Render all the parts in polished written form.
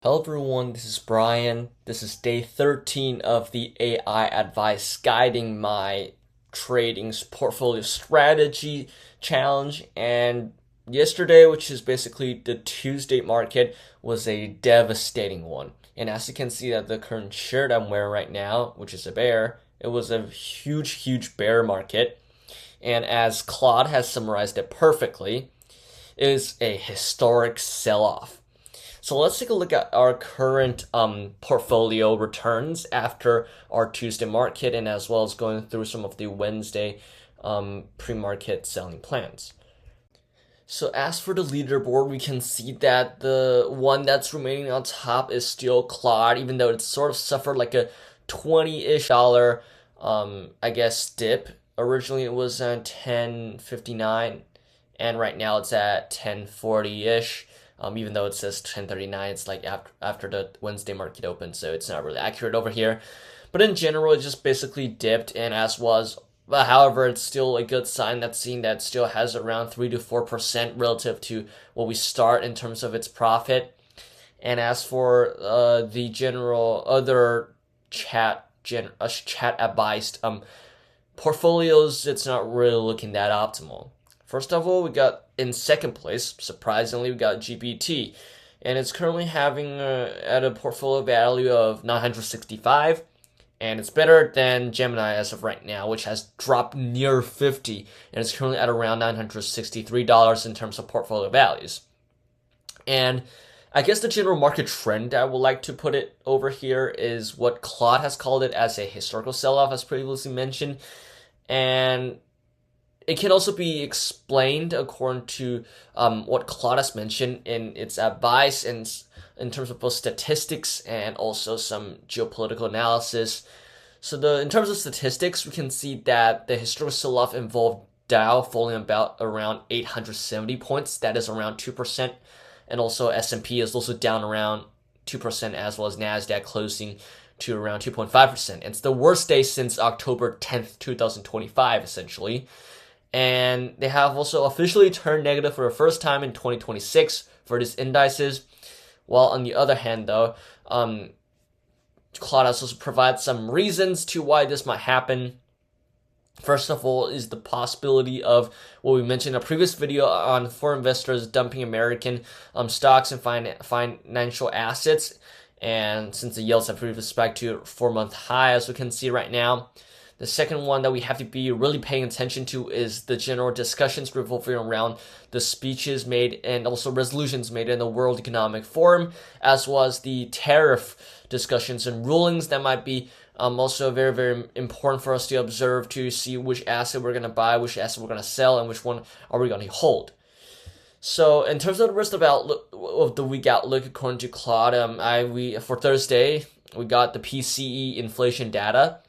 Hello everyone, this is Brian. This is day 13 of the AI advice guiding my trading portfolio strategy challenge. And yesterday, which is basically the Tuesday market, was a devastating one. And as you can see that the current shirt I'm wearing right now, which is a bear, it was a huge bear market. And as Claude has summarized it perfectly, it is a historic sell-off. So let's take a look at our current portfolio returns after our Tuesday market, and as well as going through some of the Wednesday pre-market selling plans. So as for the leaderboard, we can see that the one that's remaining on top is still Claude, even though it sort of suffered like a $20-ish dollar I guess dip. Originally it was at 10.59, and right now it's at 10.40-ish. Even though it says 10:39, it's like after the Wednesday market open, so it's not really accurate over here. But in general, it just basically dipped, and as was. But however, it's still a good sign that's seen that still has around 3 to 4% relative to what we start in terms of its profit. And as for the general other chat advised portfolios, it's not really looking that optimal. First of all, we got in second place, surprisingly, we got GPT, and it's currently having at a portfolio value of 965, and it's better than Gemini as of right now, which has dropped near 50, and it's currently at around $963 in terms of portfolio values. And I guess the general market trend I would like to put it over here is what Claude has called it as a historical sell-off, as previously mentioned, and it can also be explained according to what Claude has mentioned in its advice in terms of both statistics and also some geopolitical analysis. So in terms of statistics, we can see that the historical sell-off involved Dow falling about around 870 points. That is around 2%. And also S&P is also down around 2%, as well as NASDAQ closing to around 2.5%. It's the worst day since October 10th, 2025, essentially. And they have also officially turned negative for the first time in 2026 for these indices. While on the other hand, though, Claude also provides some reasons to why this might happen. First of all is the possibility of what we mentioned in a previous video on foreign investors dumping American stocks and financial assets. And since the yields have previously spiked to a 4-month high, as we can see right now. The second one that we have to be really paying attention to is the general discussions revolving around the speeches made and also resolutions made in the World Economic Forum, as well as the tariff discussions and rulings that might be also very important for us to observe to see which asset we're going to buy, which asset we're going to sell, and which one are we going to hold. So in terms of the rest of the week outlook, according to Claude, for Thursday we got the PCE inflation data.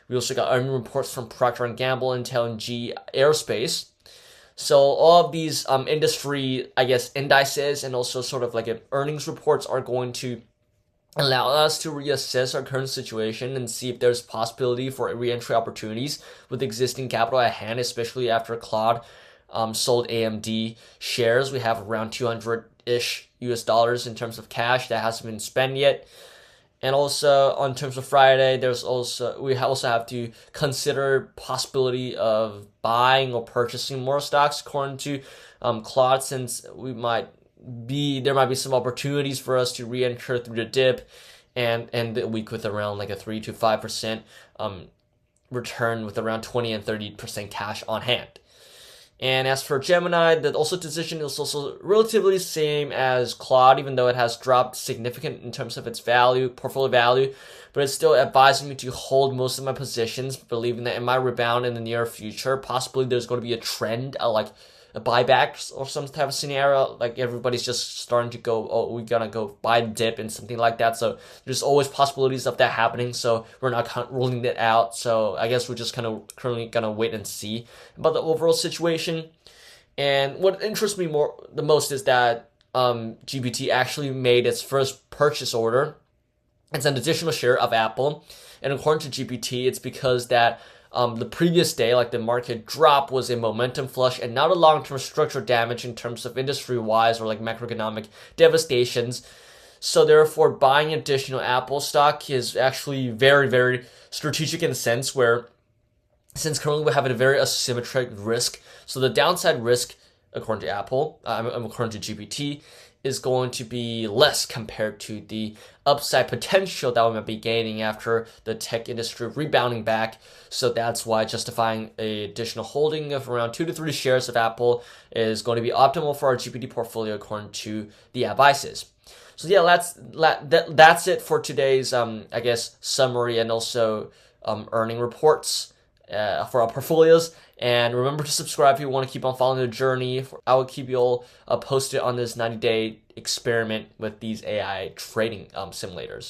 We also got earning reports from Procter & Gamble, Intel, and GE Aerospace. So all of these industry, I guess, indices and also sort of like earnings reports are going to allow us to reassess our current situation and see if there's possibility for re-entry opportunities with existing capital at hand, especially after Claude sold AMD shares. We have around 200-ish US dollars in terms of cash that hasn't been spent yet. And also, on terms of Friday, we also have to consider possibility of buying or purchasing more stocks, according to Claude, since there might be some opportunities for us to re-enter through the dip and end the week with around like a 3 to 5% return with around 20 and 30% cash on hand. And as for Gemini, the decision is also relatively same as Claude, even though it has dropped significant in terms of its portfolio value, but it's still advising me to hold most of my positions, believing that it might rebound in the near future. Possibly there's going to be a trend, like a buyback or some type of scenario, like everybody's just starting to go, oh, we're gonna go buy the dip and something like that. So there's always possibilities of that happening, so we're not ruling that out. So I guess we're just kind of currently gonna wait and see about the overall situation. And what interests me the most is that GPT actually made its first purchase order. It's an additional share of Apple, and according to GPT, it's because that the previous day, like the market drop, was a momentum flush and not a long-term structural damage in terms of industry-wise or like macroeconomic devastations. So therefore, buying additional Apple stock is actually very, very strategic in the sense where, since currently we have a very asymmetric risk, so the downside risk, according to Apple, according to GPT, is going to be less compared to the upside potential that we might be gaining after the tech industry rebounding back. So that's why justifying an additional holding of around 2 to 3 shares of Apple is going to be optimal for our GPT portfolio according to the advices. So yeah, that's it for today's I guess summary and also earning reports for our portfolios. And remember to subscribe if you want to keep on following the journey. I will keep you all posted on this 90-day experiment with these AI trading simulators.